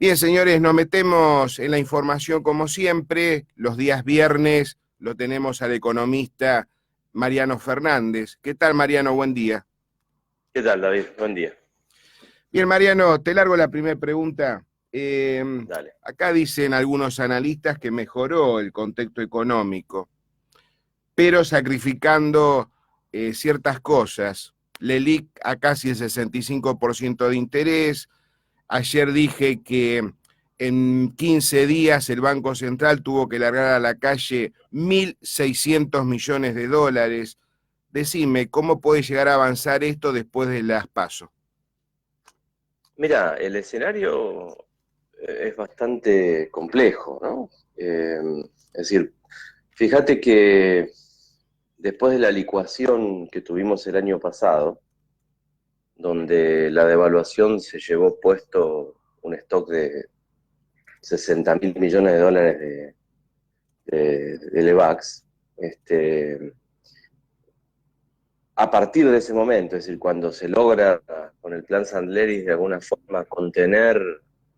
Bien, señores, nos metemos en la información como siempre. Los días viernes lo tenemos al economista Mariano Fernández. ¿Qué tal, Mariano? Buen día. ¿Qué tal, David? Buen día. Bien, Mariano, te largo la primera pregunta. Eh, Dale. Acá dicen algunos analistas que mejoró el contexto económico, pero sacrificando ciertas cosas. LELIQ a casi el 65% de interés. Ayer dije que en 15 días el Banco Central tuvo que largar a la calle 1.600 millones de dólares. Decime, ¿cómo puede llegar a avanzar esto después de las PASO? Mira, el escenario es bastante complejo, ¿no? Es decir, fíjate que después de la licuación que tuvimos el año pasado, donde la devaluación se llevó puesto un stock de 60.000 millones de dólares de Levax, a partir de ese momento, es decir, cuando se logra con el plan Sandleris de alguna forma contener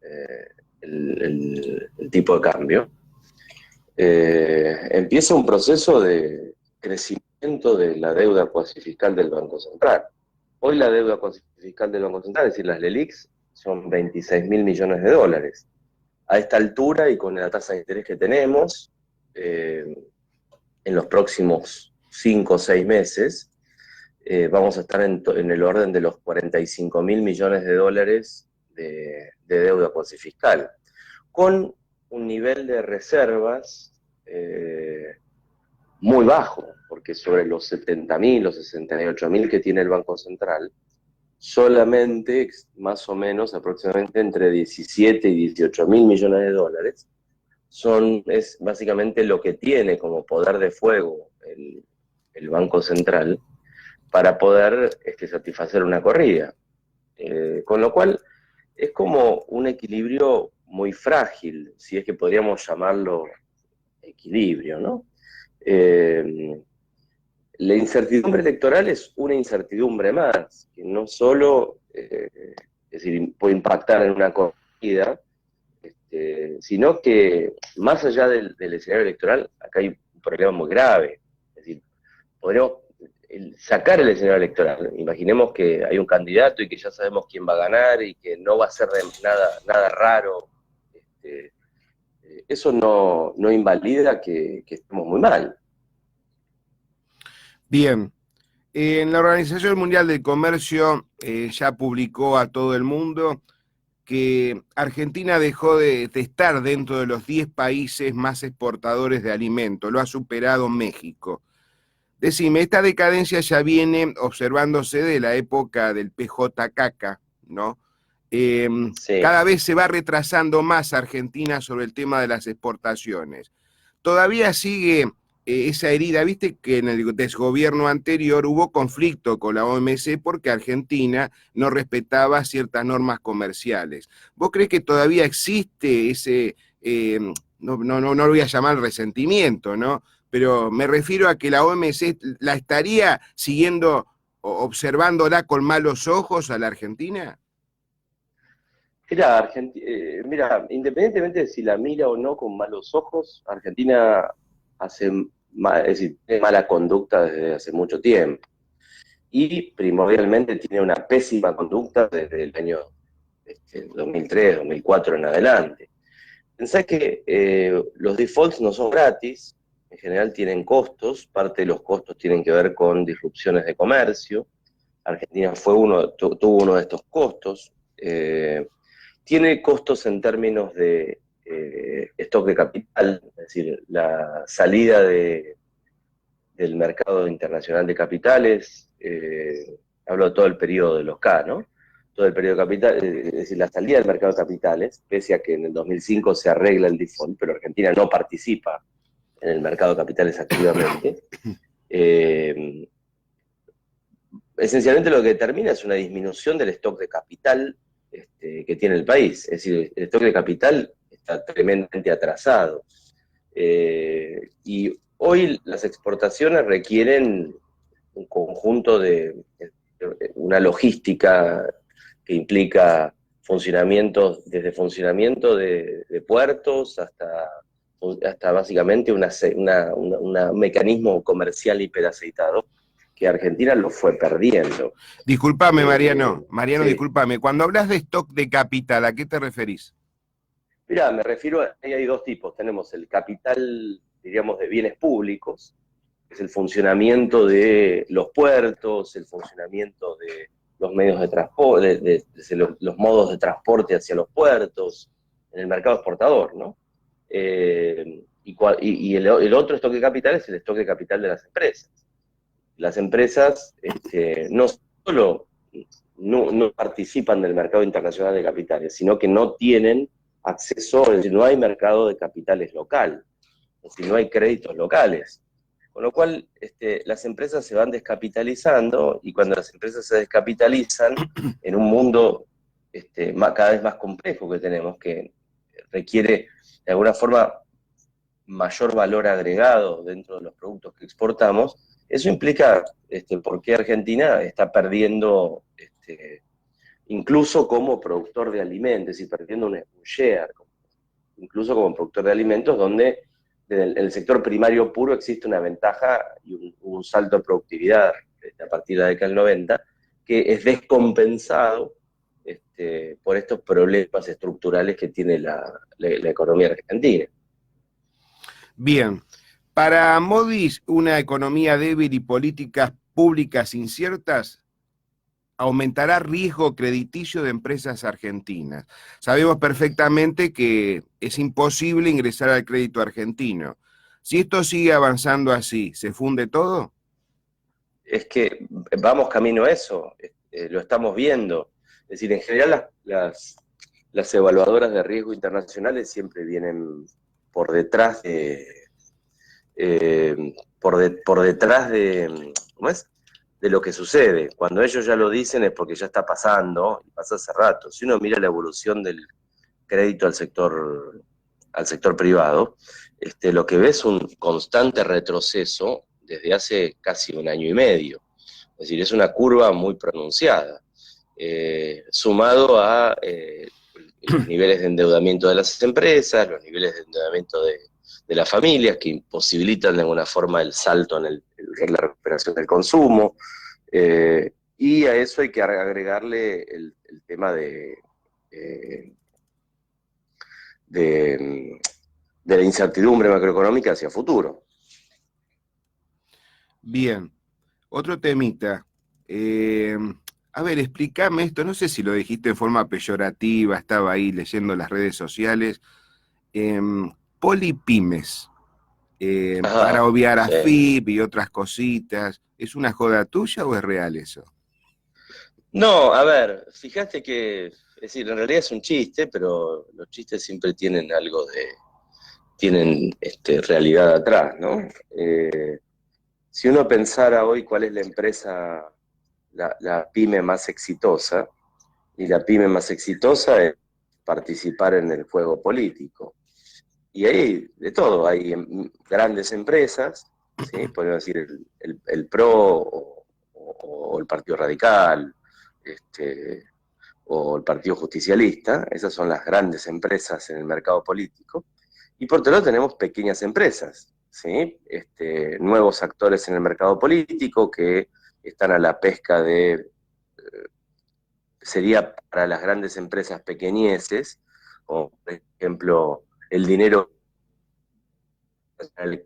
eh, el tipo de cambio, empieza un proceso de crecimiento de la deuda cuasi fiscal del Banco Central. Hoy la deuda cuasi fiscal del Banco Central, es decir, las LELIQs, son 26.000 millones de dólares. A esta altura y con la tasa de interés que tenemos, en los próximos 5 o 6 meses, vamos a estar en el orden de los 45.000 millones de dólares de deuda cuasi fiscal, con un nivel de reservas muy bajo, porque sobre los 70.000 o 68.000 que tiene el Banco Central, solamente más o menos aproximadamente entre 17 y 18.000 millones de dólares es básicamente lo que tiene como poder de fuego el Banco Central para poder satisfacer una corrida. Con lo cual es como un equilibrio muy frágil, si es que podríamos llamarlo equilibrio, ¿no? La incertidumbre electoral es una incertidumbre más, que no solo es decir, puede impactar en una corrida, sino que más allá del escenario electoral, acá hay un problema muy grave. Es decir, podríamos sacar el escenario electoral. Imaginemos que hay un candidato y que ya sabemos quién va a ganar y que no va a ser nada raro. Eso no invalida que estemos muy mal. Bien, en la Organización Mundial del Comercio ya publicó a todo el mundo que Argentina dejó de estar dentro de los 10 países más exportadores de alimentos, lo ha superado México. Decime, esta decadencia ya viene observándose de la época del PJ-CACA, ¿no? Sí. Cada vez se va retrasando más Argentina sobre el tema de las exportaciones. Todavía sigue esa herida, viste que en el desgobierno anterior hubo conflicto con la OMC porque Argentina no respetaba ciertas normas comerciales. ¿Vos crees que todavía existe ese, no lo voy a llamar resentimiento, ¿no? Pero me refiero a que la OMC la estaría siguiendo, observándola con malos ojos a la Argentina? Mira, independientemente de si la mira o no con malos ojos, Argentina es decir, tiene mala conducta desde hace mucho tiempo. Y primordialmente tiene una pésima conducta desde el año 2003, 2004 en adelante. Pensá que los defaults no son gratis, en general tienen costos, parte de los costos tienen que ver con disrupciones de comercio. Argentina tuvo uno de estos costos. Tiene costos en términos de stock de capital, es decir, la salida del mercado internacional de capitales, hablo de todo el periodo de los K, ¿no? Todo el periodo de capital, es decir, la salida del mercado de capitales, pese a que en el 2005 se arregla el default, pero Argentina no participa en el mercado de capitales activamente. Esencialmente lo que determina es una disminución del stock de capital que tiene el país. Es decir, el stock de capital está tremendamente atrasado. Y hoy las exportaciones requieren un conjunto de una logística que implica funcionamientos, desde funcionamiento de puertos hasta básicamente un mecanismo comercial hiperaceitado, que Argentina lo fue perdiendo. Disculpame, Mariano, Sí. disculpame. Cuando hablas de stock de capital, ¿a qué te referís? Mirá, me refiero ahí hay dos tipos. Tenemos el capital, diríamos, de bienes públicos, que es el funcionamiento de los puertos, el funcionamiento de los medios de transporte, los modos de transporte hacia los puertos, en el mercado exportador, ¿no? Y el otro stock de capital es el stock de capital de las empresas. Las empresas no solo no participan del mercado internacional de capitales, sino que no tienen acceso, es decir, no hay mercado de capitales local, es decir, no hay créditos locales. Con lo cual, las empresas se van descapitalizando, y cuando las empresas se descapitalizan, en un mundo cada vez más complejo que tenemos, que requiere de alguna forma mayor valor agregado dentro de los productos que exportamos, eso implica por qué Argentina está perdiendo, incluso como productor de alimentos, y perdiendo un share, incluso como productor de alimentos, donde en el sector primario puro existe una ventaja y un salto de productividad a partir de la década del 90, que es descompensado por estos problemas estructurales que tiene la economía argentina. Bien, para Modis, una economía débil y políticas públicas inciertas aumentará riesgo crediticio de empresas argentinas. Sabemos perfectamente que es imposible ingresar al crédito argentino. Si esto sigue avanzando así, ¿se funde todo? Es que vamos camino a eso, lo estamos viendo. Es decir, en general las evaluadoras de riesgo internacionales siempre vienen por detrás por detrás ¿cómo es? De lo que sucede. Cuando ellos ya lo dicen es porque ya está pasando, y pasa hace rato. Si uno mira la evolución del crédito al sector privado, lo que ve es un constante retroceso desde hace casi un año y medio. Es decir, es una curva muy pronunciada, sumado a los niveles de endeudamiento de las empresas, los niveles de endeudamiento de las familias, que imposibilitan de alguna forma el salto en la recuperación del consumo, y a eso hay que agregarle el tema eh, de, de la incertidumbre macroeconómica hacia futuro. Bien, otro temita. A ver, explícame esto, no sé si lo dijiste en forma peyorativa, estaba ahí leyendo las redes sociales. Polipymes, para Ajá, obviar a sí. FIP y otras cositas, ¿es una joda tuya o es real eso? No, a ver, fíjate que, es decir, en realidad es un chiste, pero los chistes siempre tienen algo tienen realidad atrás, ¿no? Si uno pensara hoy cuál es la empresa, la pyme más exitosa, y la pyme más exitosa es participar en el juego político. Y hay de todo, hay grandes empresas, ¿sí? Podemos decir el PRO o el Partido Radical, o el Partido Justicialista. Esas son las grandes empresas en el mercado político. Y por otro lado tenemos pequeñas empresas, ¿sí? Nuevos actores en el mercado político que están a la pesca sería para las grandes empresas pequeñeces, como por ejemplo el dinero electoral,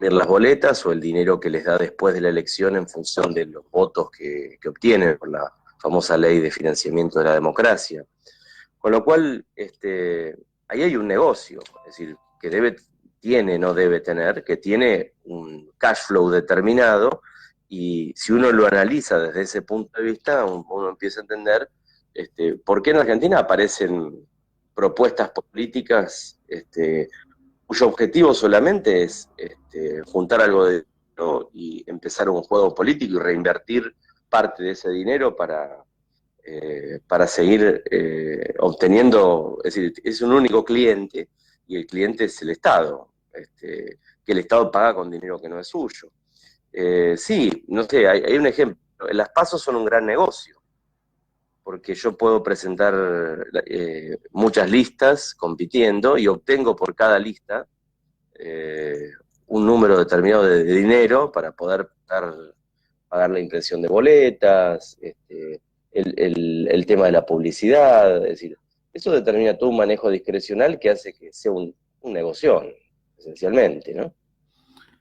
las boletas, o el dinero que les da después de la elección en función de los votos que obtienen por la famosa ley de financiamiento de la democracia. Con lo cual, ahí hay un negocio, es decir, que no debe tener, que tiene un cash flow determinado, y si uno lo analiza desde ese punto de vista, uno empieza a entender por qué en Argentina aparecen propuestas políticas cuyo objetivo solamente es juntar algo de dinero y empezar un juego político y reinvertir parte de ese dinero para seguir obteniendo, es decir, es un único cliente, y el cliente es el Estado, que el Estado paga con dinero que no es suyo. Sí, no sé, hay un ejemplo, las PASO son un gran negocio. porque yo puedo presentar muchas listas compitiendo y obtengo por cada lista un número determinado de dinero para poder pagar la impresión de boletas, el tema de la publicidad, es decir, eso determina todo un manejo discrecional que hace que sea un negocio, esencialmente, ¿no?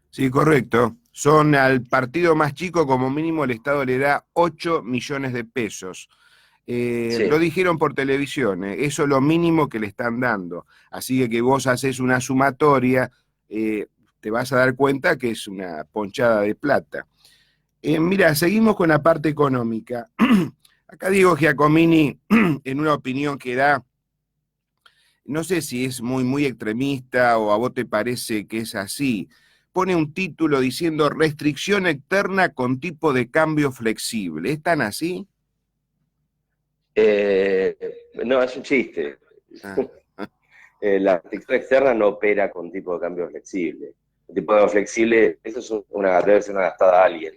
Sí, correcto. Son al partido más chico, como mínimo, el Estado le da 8 millones de pesos. Lo Sí, dijeron por televisión, eso es lo mínimo que le están dando. Así que vos haces una sumatoria, te vas a dar cuenta que es una ponchada de plata. Mira, seguimos con la parte económica. Acá Diego Giacomini, en una opinión que da, no sé si es muy extremista o a vos te parece que es así, pone un título diciendo restricción externa con tipo de cambio flexible. ¿Es tan así? Eh, no, es un chiste. Ah, La restricción externa no opera con tipo de cambio flexible. El tipo de cambio flexible, eso es debe ser una gastada a alguien.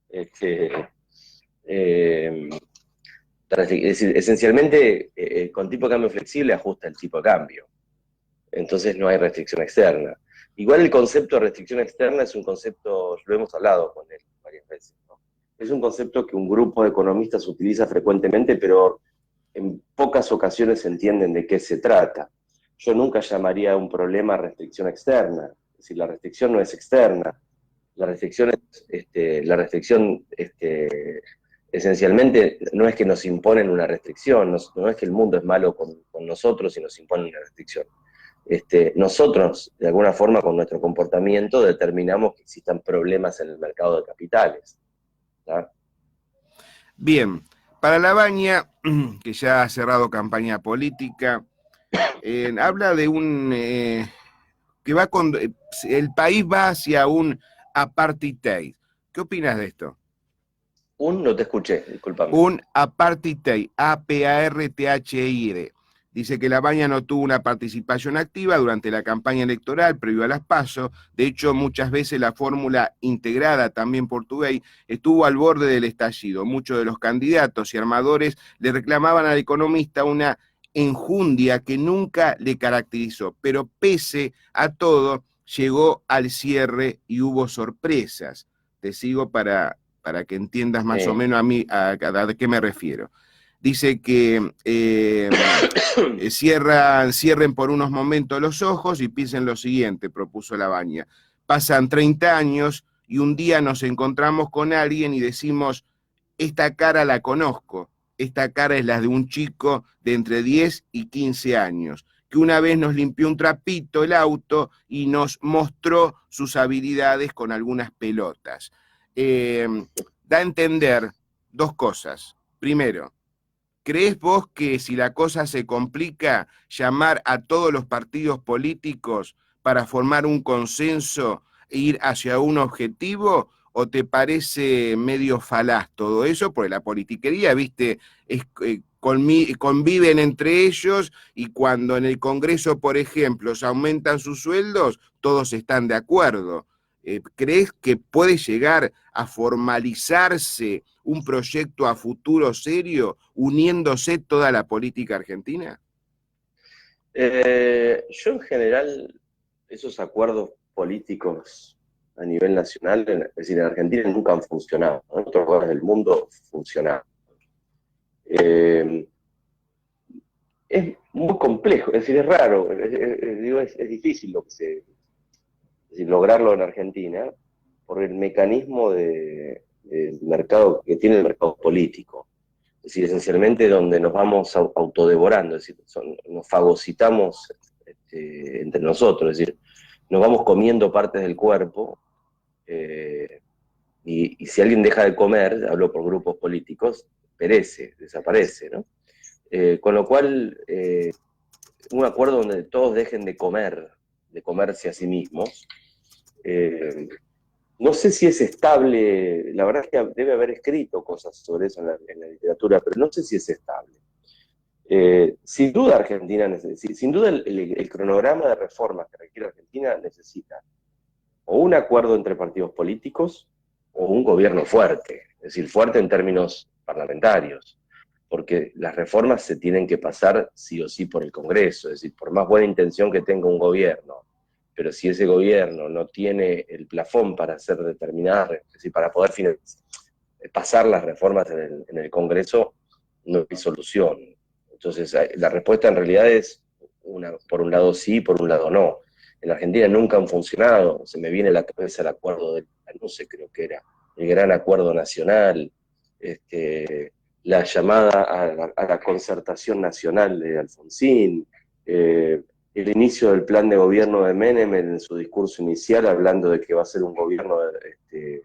Este, eh, es decir, esencialmente, con tipo de cambio flexible ajusta el tipo de cambio. Entonces no hay restricción externa. Igual el concepto de restricción externa es un concepto, lo hemos hablado con él varias veces, ¿no? Es un concepto que un grupo de economistas utiliza frecuentemente, pero en pocas ocasiones entienden de qué se trata. Yo nunca llamaría a un problema restricción externa, es decir, la restricción no es externa, la restricción, esencialmente no es que nos imponen una restricción, no es que el mundo es malo con nosotros y nos imponen una restricción. Nosotros, de alguna forma, con nuestro comportamiento, determinamos que existan problemas en el mercado de capitales, ¿tá? bien, para Labaña, que ya ha cerrado campaña política, habla de que el país va hacia un apartheid. ¿Qué opinas de esto? No te escuché, discúlpame. Un apartheid, A-P-A-R-T-H-I-D. Dice que Labaña no tuvo una participación activa durante la campaña electoral previo a las PASO. De hecho, muchas veces la fórmula integrada también por Tubey estuvo al borde del estallido. Muchos de los candidatos y armadores le reclamaban al economista una enjundia que nunca le caracterizó, pero pese a todo, llegó al cierre y hubo sorpresas. Te sigo para que entiendas más o Sí. menos a qué me refiero. Dice que cierren por unos momentos los ojos y piensen lo siguiente, propuso Labaña. Pasan 30 años y un día nos encontramos con alguien y decimos, esta cara la conozco, esta cara es la de un chico de entre 10 y 15 años, que una vez nos limpió un trapito el auto y nos mostró sus habilidades con algunas pelotas. Eh, Da a entender dos cosas. Primero, ¿crees vos que si la cosa se complica, llamar a todos los partidos políticos para formar un consenso e ir hacia un objetivo? ¿O te parece medio falaz todo eso? Porque la politiquería, viste, conviven entre ellos y cuando en el Congreso, por ejemplo, se aumentan sus sueldos, todos están de acuerdo. ¿Crees que puede llegar a formalizarse un proyecto a futuro serio uniéndose toda la política argentina? Yo en general, esos acuerdos políticos a nivel nacional, es decir, en Argentina nunca han funcionado, ¿no? En otros lugares del mundo funcionan. Eh, es muy complejo, es decir, es raro, es difícil es decir, lograrlo en Argentina por el mecanismo del mercado que tiene el mercado político. Es decir, esencialmente donde nos vamos autodevorando, es decir, nos fagocitamos entre nosotros, es decir, nos vamos comiendo partes del cuerpo, y si alguien deja de comer, hablo por grupos políticos, perece, desaparece, ¿no? Con lo cual, un acuerdo donde todos dejen de comerse a sí mismos, eh, no sé si es estable, la verdad es que debe haber escrito cosas sobre eso en la literatura, pero no sé si es estable. Sin duda Argentina necesita, sin duda el cronograma de reformas que requiere Argentina necesita o un acuerdo entre partidos políticos o un gobierno fuerte, es decir, fuerte en términos parlamentarios. porque las reformas se tienen que pasar sí o sí por el Congreso, es decir, por más buena intención que tenga un gobierno, pero si ese gobierno no tiene el plafón para hacer determinadas, es decir, para poder pasar las reformas en el Congreso, no hay solución. Entonces, la respuesta en realidad es, por un lado sí, por un lado no. En Argentina nunca han funcionado, se me viene a la cabeza el acuerdo de Lanuse, creo que era, el gran acuerdo nacional, la llamada a la concertación nacional de Alfonsín, el inicio del plan de gobierno de Menem en su discurso inicial, hablando de que va a ser un gobierno de,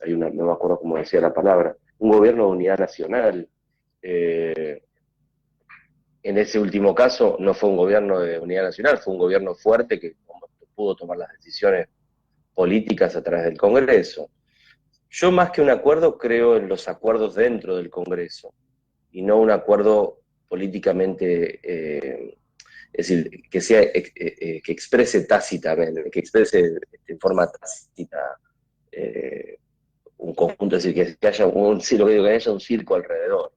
no me acuerdo cómo decía la palabra, un gobierno de unidad nacional. En ese último caso no fue un gobierno de unidad nacional, fue un gobierno fuerte que pudo tomar las decisiones políticas a través del Congreso. Yo más que un acuerdo creo en los acuerdos dentro del Congreso y no un acuerdo políticamente, es decir, que exprese tácitamente, que exprese en forma tácita un conjunto, es decir, que haya que haya un circo alrededor.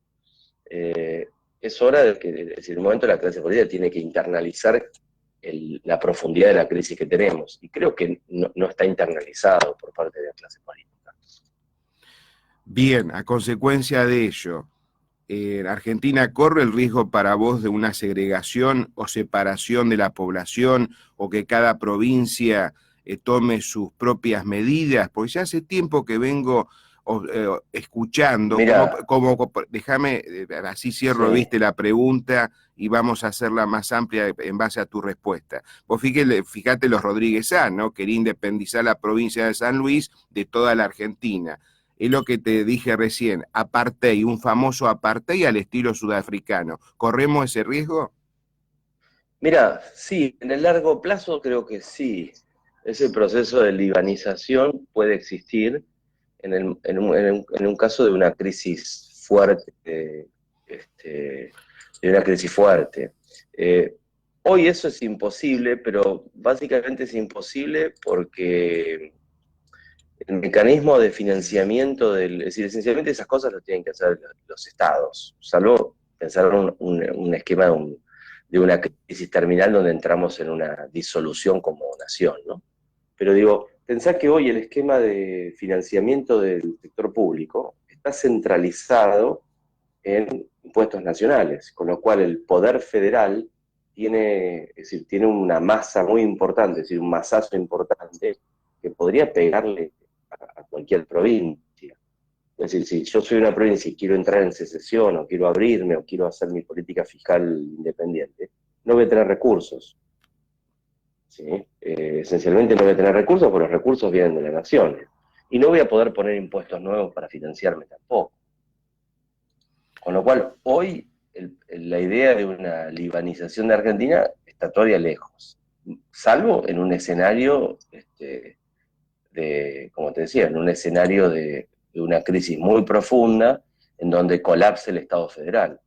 Es hora de que, es decir, en el momento la clase política tiene que internalizar la profundidad de la crisis que tenemos, y creo que no está internalizado por parte de la clase política. Bien, a consecuencia de ello, ¿Argentina corre el riesgo para vos de una segregación o separación de la población, o que cada provincia tome sus propias medidas? Porque ya hace tiempo que vengo escuchando, Mira, déjame, así cierro, sí, viste, la pregunta y vamos a hacerla más amplia en base a tu respuesta. Vos fíjate los Rodríguez A, ¿no? Quería independizar la provincia de San Luis de toda la Argentina. Es lo que te dije recién, apartheid, un famoso apartheid al estilo sudafricano. ¿Corremos ese riesgo? mira, sí, en el largo plazo creo que sí. Ese proceso de libanización puede existir en un caso de una crisis fuerte, de una crisis fuerte. Hoy eso es imposible, pero básicamente es imposible porque el mecanismo de financiamiento es decir, esencialmente esas cosas lo tienen que hacer los estados, salvo pensar un esquema de una crisis terminal donde entramos en una disolución como nación, ¿no? Pero digo, pensá que hoy el esquema de financiamiento del sector público está centralizado en impuestos nacionales, con lo cual el poder federal tiene una masa muy importante, es decir, un masazo importante que podría pegarle a cualquier provincia. Es decir, si yo soy una provincia y quiero entrar en secesión, o quiero abrirme, o quiero hacer mi política fiscal independiente, no voy a tener recursos. ¿Sí? Esencialmente no voy a tener recursos, porque los recursos vienen de las naciones. Y no voy a poder poner impuestos nuevos para financiarme tampoco. Con lo cual, hoy la idea de una libanización de Argentina está todavía lejos, salvo en un escenario, como te decía, en un escenario de una crisis muy profunda, en donde colapse el Estado federal.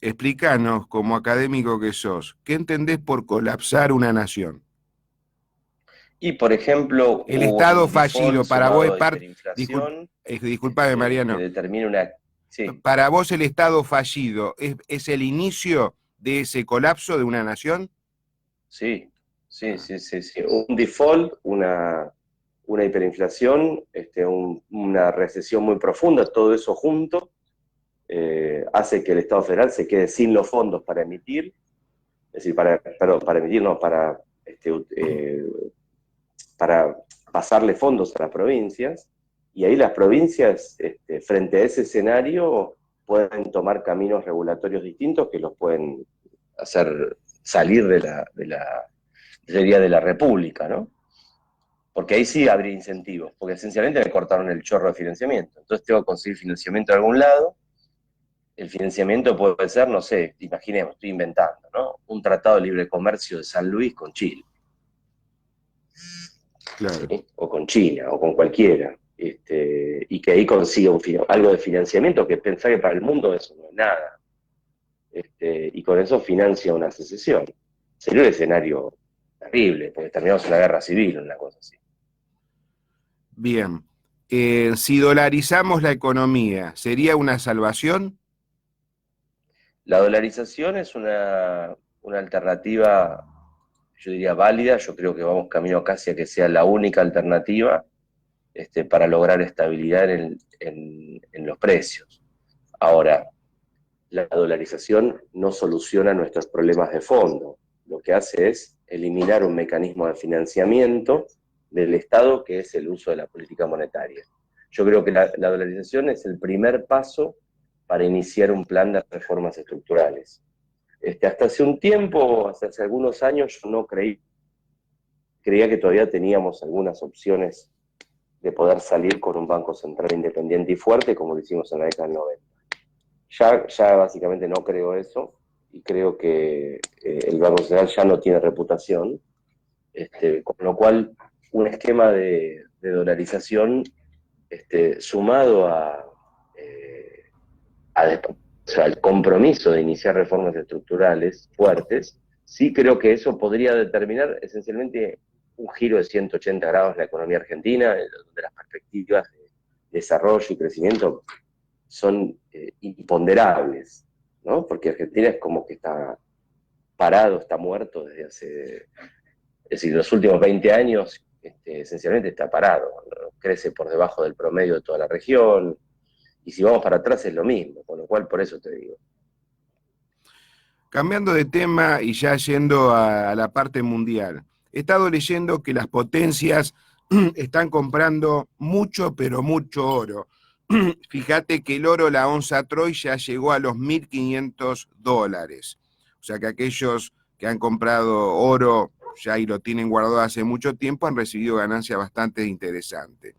Explícanos, como académico que sos, ¿qué entendés por colapsar una nación? Y, por ejemplo, El Estado un default fallido, para vos es sumado a hiperinflación disculpame que Mariano, determina una... Sí, para vos el Estado fallido es el inicio de ese colapso de una nación. sí, sí, sí, sí, sí. Un default, una hiperinflación, una recesión muy profunda, todo eso junto, hace que el Estado federal se quede sin los fondos para emitir, es decir, perdón, para emitir, no, para pasarle fondos a las provincias, y ahí las provincias, frente a ese escenario, pueden tomar caminos regulatorios distintos que los pueden hacer salir sería de la República, ¿no? Porque ahí sí habría incentivos, porque esencialmente me cortaron el chorro de financiamiento. Entonces tengo que conseguir financiamiento de algún lado. El financiamiento puede ser, no sé, imaginemos, estoy inventando, ¿no? Un tratado de libre comercio de San Luis con Chile. Claro. ¿Sí? O con China, o con cualquiera. Y que ahí consiga algo de financiamiento, que pensar que para el mundo eso no es nada. Y con eso financia una secesión. Sería un escenario terrible, porque terminamos en una guerra civil, una cosa así. Bien. Si dolarizamos la economía, ¿sería una salvación? La dolarización es una alternativa, yo diría válida. Yo creo que vamos camino casi a que sea la única alternativa para lograr estabilidad en los precios. Ahora, la dolarización no soluciona nuestros problemas de fondo. Lo que hace es eliminar un mecanismo de financiamiento del Estado, que es el uso de la política monetaria. Yo creo que la dolarización es el primer paso para iniciar un plan de reformas estructurales. Hasta hace un tiempo, hasta hace algunos años, yo no creía que todavía teníamos algunas opciones de poder salir con un Banco Central independiente y fuerte, como lo hicimos en la década del 90. Ya básicamente no creo eso, y creo que el Banco Central ya no tiene reputación, con lo cual un esquema de dolarización sumado o sea, el compromiso de iniciar reformas estructurales fuertes, sí creo que eso podría determinar esencialmente un giro de 180 grados en la economía argentina, donde las perspectivas de desarrollo y crecimiento son imponderables, ¿no? Porque Argentina es como que está parado, está muerto desde hace, es decir, los últimos 20 años esencialmente está parado, ¿no? Crece por debajo del promedio de toda la región, y si vamos para atrás es lo mismo, con lo cual por eso te digo. Cambiando de tema y ya yendo a la parte mundial, he estado leyendo que las potencias están comprando mucho, pero mucho oro. Fíjate que el oro, la onza Troy, ya llegó a los $1.500. O sea que aquellos que han comprado oro ya y lo tienen guardado hace mucho tiempo han recibido ganancias bastante interesantes.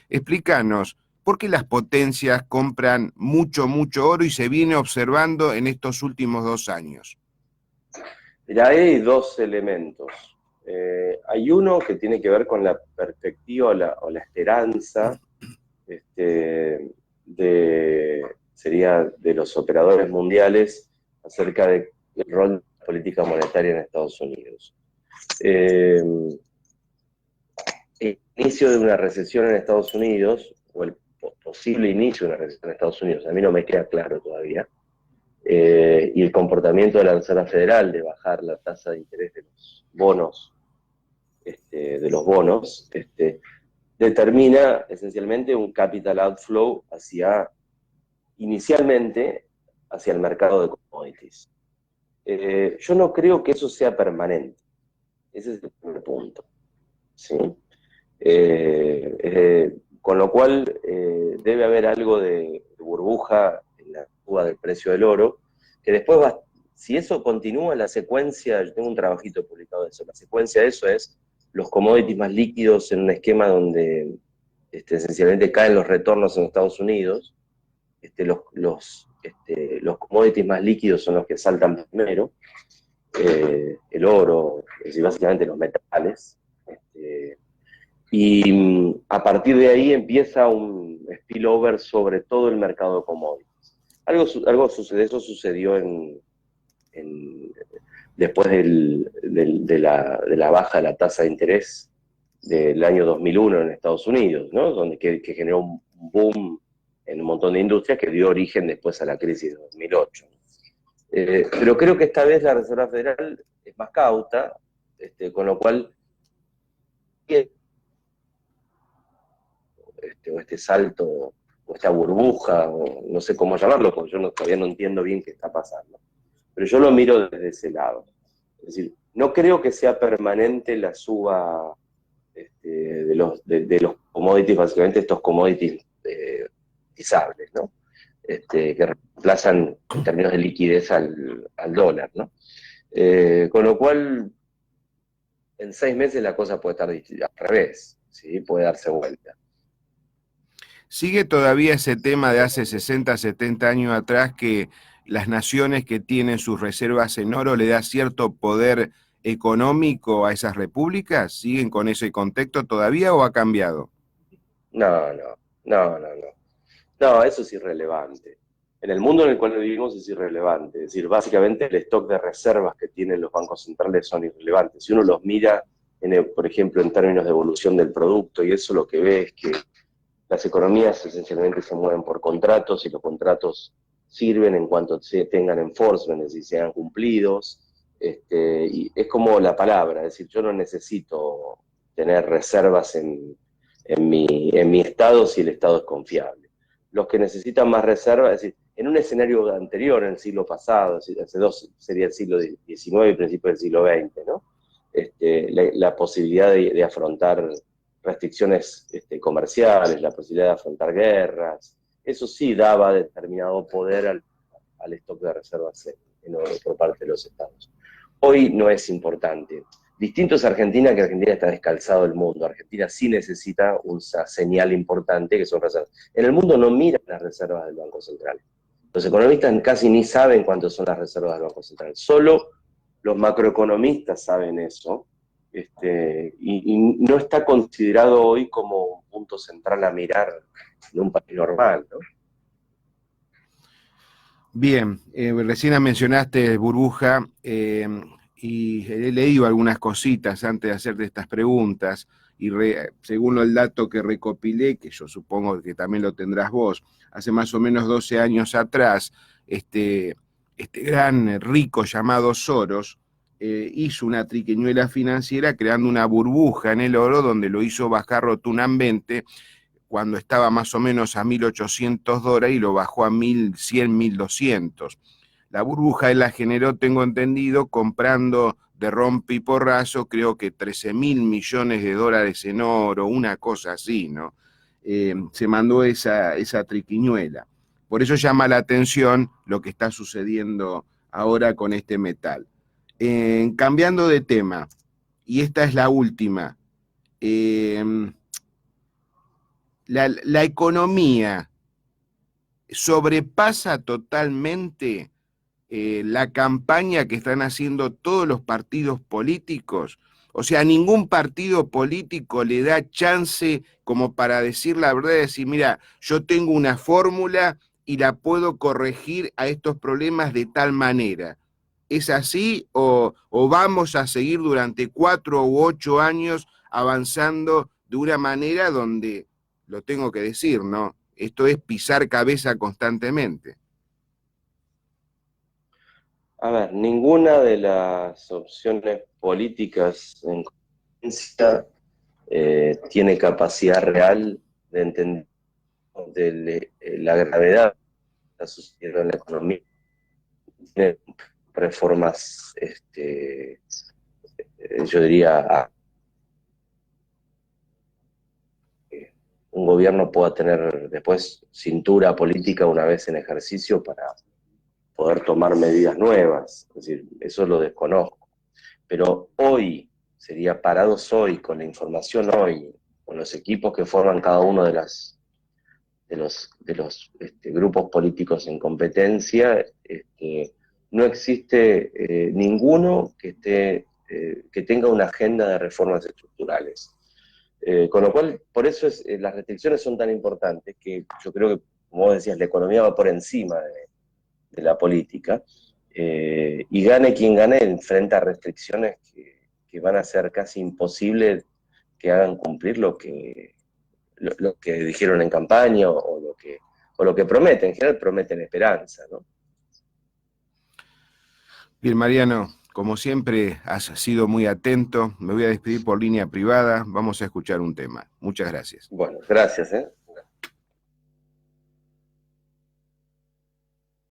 Explícanos, ¿por qué las potencias compran mucho, mucho oro y se viene observando en estos últimos 2 años? Mira, hay dos elementos. Hay uno que tiene que ver con la perspectiva o la esperanza sería de los operadores mundiales acerca del rol de la política monetaria en Estados Unidos. El inicio de una recesión en Estados Unidos, o el posible inicio de una recesión en Estados Unidos, a mí no me queda claro todavía, y el comportamiento de la Reserva Federal de bajar la tasa de interés de los bonos, determina esencialmente un capital outflow inicialmente hacia el mercado de commodities. Yo no creo que eso sea permanente. Ese es el primer punto, ¿sí? Con lo cual debe haber algo de burbuja en la suba del precio del oro, que después si eso continúa, la secuencia, yo tengo un trabajito publicado de eso, la secuencia de eso es los commodities más líquidos en un esquema donde esencialmente caen los retornos en Estados Unidos. Los commodities más líquidos son los que saltan primero, el oro, es decir, básicamente los metales, y a partir de ahí empieza un spillover sobre todo el mercado de commodities. Algo sucede, eso sucedió después de la baja de la tasa de interés del año 2001 en Estados Unidos, ¿no? Que generó un boom en un montón de industrias que dio origen después a la crisis de 2008. Pero creo que esta vez la Reserva Federal es más cauta, con lo cual este salto, o esta burbuja, o no sé cómo llamarlo, porque yo todavía no entiendo bien qué está pasando. Pero yo lo miro desde ese lado. Es decir, no creo que sea permanente la suba de los commodities, básicamente estos commodities utilizables, ¿no? Que reemplazan en términos de liquidez al dólar, ¿no? Con lo cual, en 6 meses la cosa puede estar al revés, ¿sí? Puede darse vuelta. ¿Sigue todavía ese tema de hace 60, 70 años atrás que las naciones que tienen sus reservas en oro le da cierto poder económico a esas repúblicas? ¿Siguen con ese contexto todavía o ha cambiado? No. No, eso es irrelevante. En el mundo en el cual vivimos es irrelevante. Es decir, básicamente el stock de reservas que tienen los bancos centrales son irrelevantes. Si uno los mira, por ejemplo, en términos de evolución del producto, y eso lo que ve es que Las economías esencialmente se mueven por contratos y los contratos sirven en cuanto tengan enforcement, es decir, sean cumplidos. Y es como la palabra, es decir, yo no necesito tener reservas en mi estado si el estado es confiable. Los que necesitan más reservas, es decir, en un escenario anterior, en el siglo pasado, hace dos, sería el siglo XIX y principio del siglo XX, ¿no? La posibilidad de afrontar restricciones comerciales, la posibilidad de afrontar guerras, eso sí daba determinado poder al stock de reservas en oro por parte de los estados. Hoy no es importante. Distinto es Argentina, que Argentina está descalzado del mundo. Argentina sí necesita una señal importante, que son reservas. En el mundo no miran las reservas del Banco Central. Los economistas casi ni saben cuántas son las reservas del Banco Central. Solo los macroeconomistas saben eso. Y no está considerado hoy como un punto central a mirar en un país normal, ¿no? Bien, recién mencionaste burbuja y he leído algunas cositas antes de hacerte estas preguntas y según el dato que recopilé, que yo supongo que también lo tendrás vos, hace más o menos 12 años atrás, este gran rico llamado Soros hizo una triquiñuela financiera creando una burbuja en el oro donde lo hizo bajar rotundamente cuando estaba más o menos a $1.800 y lo bajó a 1.100, 1.200. La burbuja él la generó, tengo entendido, comprando de rompe y porrazo, creo que 13.000 millones de dólares en oro, una cosa así, ¿no? Se mandó esa triquiñuela. Por eso llama la atención lo que está sucediendo ahora con este metal. Cambiando de tema, y esta es la última, la economía sobrepasa totalmente la campaña que están haciendo todos los partidos políticos. O sea, ningún partido político le da chance como para decir la verdad y decir, mira, yo tengo una fórmula y la puedo corregir a estos problemas de tal manera. ¿Es así o vamos a seguir durante 4 u 8 años avanzando de una manera donde, lo tengo que decir, ¿no? Esto es pisar cabeza constantemente. A ver, ninguna de las opciones políticas en conciencia tiene capacidad real de entender la gravedad que está sucediendo en la economía. Tiene reformas, yo diría, un gobierno pueda tener después cintura política una vez en ejercicio para poder tomar medidas nuevas. Es decir, eso lo desconozco. Pero hoy, sería parados hoy, con la información hoy, con los equipos que forman cada uno de los grupos políticos en competencia, no existe ninguno que tenga una agenda de reformas estructurales. Con lo cual, por eso las restricciones son tan importantes, que yo creo que, como vos decías, la economía va por encima de la política, y gane quien gane, enfrenta restricciones que van a ser casi imposibles que hagan cumplir lo que dijeron en campaña o lo que prometen. En general prometen esperanza, ¿no? Bien, Mariano, como siempre has sido muy atento. Me voy a despedir por línea privada. Vamos a escuchar un tema. Muchas gracias. Bueno, gracias, ¿eh?